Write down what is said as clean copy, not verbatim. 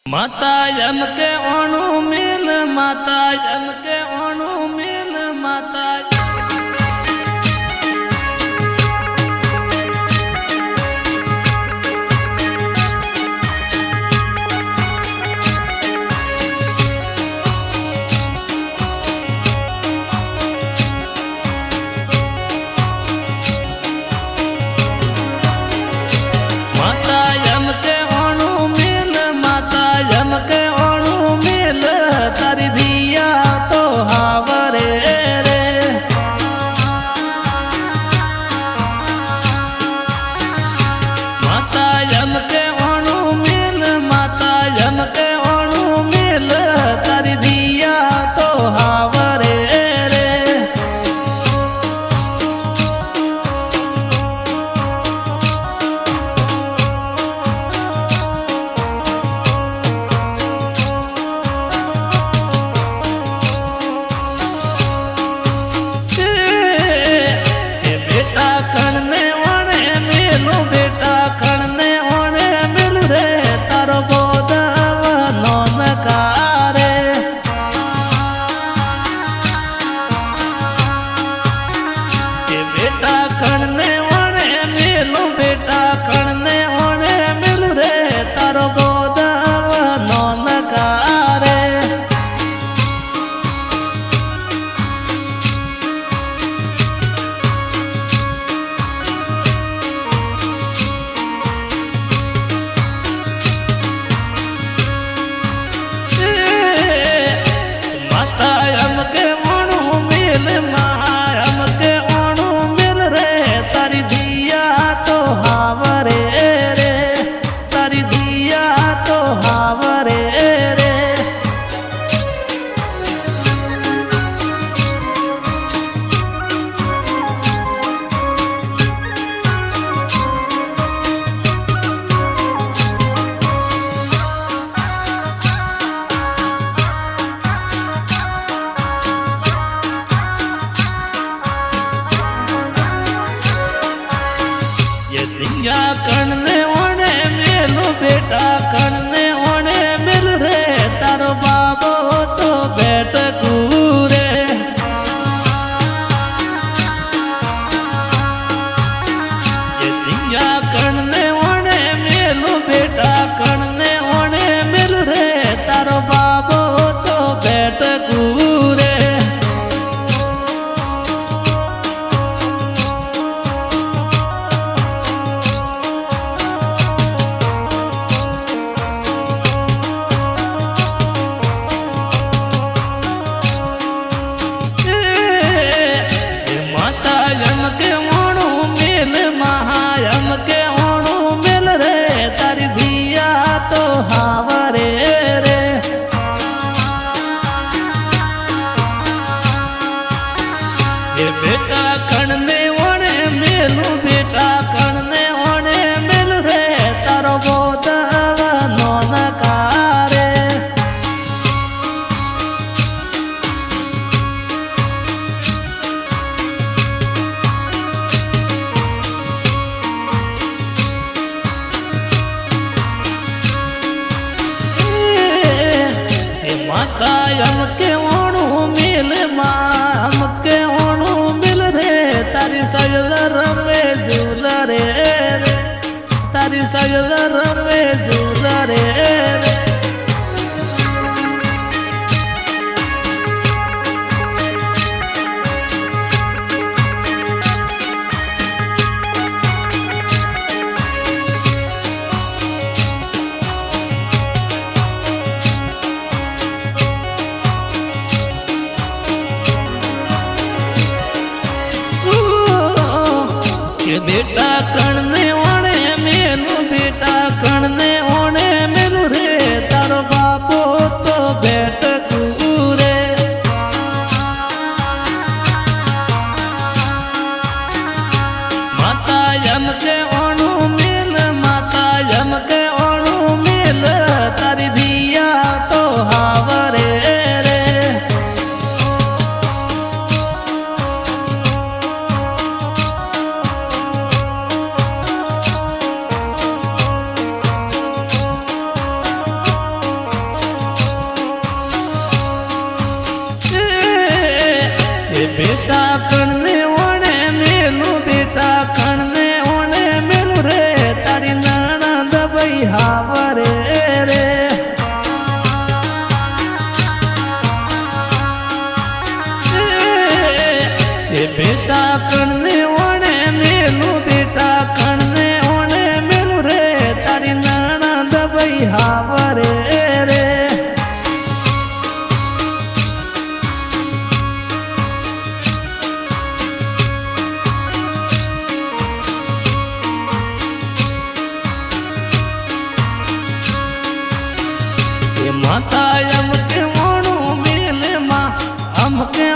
माता यम के ओणु मिल माता यम के ओणु मिल माता माता यम के ओणु मिल माता यम के ओणु मिल तारी दिया तो हावरे रे माता यम के ओणु मिल माता यम के ओणु मिल तारी दिया तो हावरे रे दिया कणने ओणे मेलो बेटा कणने ओणे मिल रे तारो बाबो तो बैठ कूरे ये दिया कणने ओणे मेलो बेटा कणने ओणे मिल रे तारो बाबो तो बैठ कूरे बेटा कणने ओणे मेलू बेटा कणने ओणे मिल रे तारो बोदव नोनकारे माता यम के ओणु मिल माम के ओणु तारी सजल में झूल रे तारी सजल में झूल रे बेटा कणने ओणे मेलू बेटा कणने ओणे मिल रे तारो बापो तो बैठ कूरे माता यम के ओणु मिल माता यम के ओणु मिल तारी दिया तो हावरे रे बेटा कणने ओणे मेलू बेटा कणने ओणे मेलू रे तारी नणंद भाई हावरे रे बेटा कणने ओणे मेलू बेटा कणने ओणे मेलू रे तारी नणंद भाई हावरे रे माता अमके ओणू मेल मां अमके